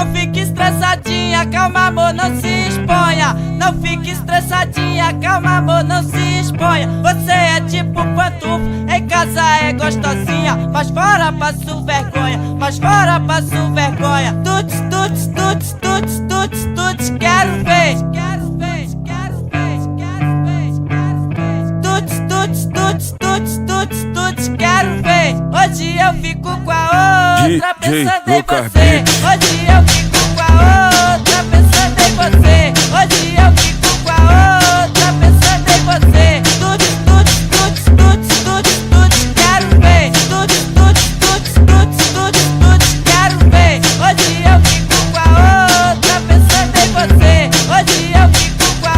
Não fique estressadinha, calma amor, não se exponha. Não fique estressadinha, calma amor, não se exponha. Você é tipo pantufo, em casa é gostosinha, mas fora passo vergonha, mas fora passo vergonha. Tuts, tuts, tuts, tuts, tuts, tuts, quero ver. Quero ver, quero ver, quero ver, quero ver. Tuts, tuts, tuts, tuts, tuts, tuts, quero ver. Hoje eu fico com a outra pensando em você. Hoje eu fico com a outra pensando em você. Hoje eu fico com a outra pensando em você. Tuts, tuts, tuts, tuts, tuts, tuts, quero ver. Tuts, tuts, tuts, tuts, tuts, tuts, quero ver. Hoje eu fico com a outra pensando em você. Hoje eu fico com a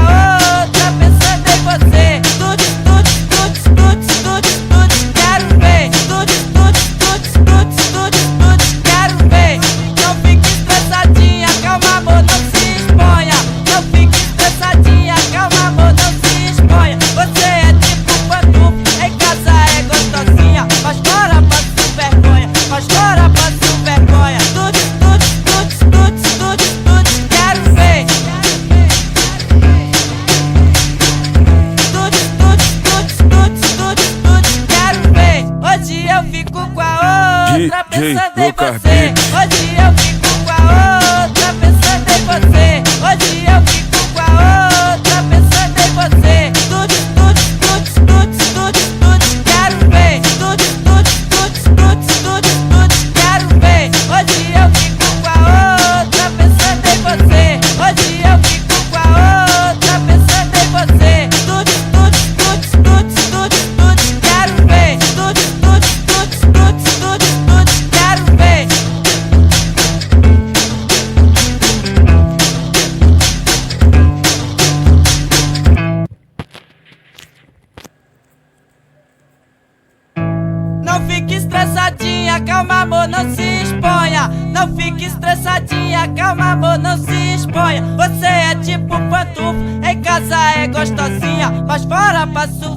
outra pensando em você. Tuts, tuts, tuts, tuts, tuts, tuts, quero ver. Tuts, tuts, tuts, tuts, tuts, tuts, quero ver. Não fique estressadinha, calma amor, não se exponha. Não fique estressadinha, calma amor, não se exponha. Você é tipo pantufo, em casa é gostosinha, mas fora passo vergonha, mas fora passo vergonha. Tuts, tuts, tuts, tuts, tuts, tuts, quero ver. Tuts, tuts, tuts, tuts, tuts, tuts, quero ver. Hoje eu fico com a outra pensando em você. Hoje eu fico com a outra pensando em você. Hoje eu fico com a outra pensando em você. Tuts, tuts, tuts, tuts, tuts, tuts, quero ver. Tuts, tuts, tuts, tuts, tuts, tuts, quero ver. Hoje eu fico com a outra pensando em você. Hoje eu fico com a outra pensando em você. Tuts, tuts, tuts, tuts, tuts, tuts, quero ver. Tuts, tuts, tuts, tuts, tuts, tuts, quero ver. Não fique estressadinha, calma amor, não se exponha. Não fique estressadinha, calma amor, não se exponha. Você é tipo pantufo, em casa é gostosinha, mas fora passo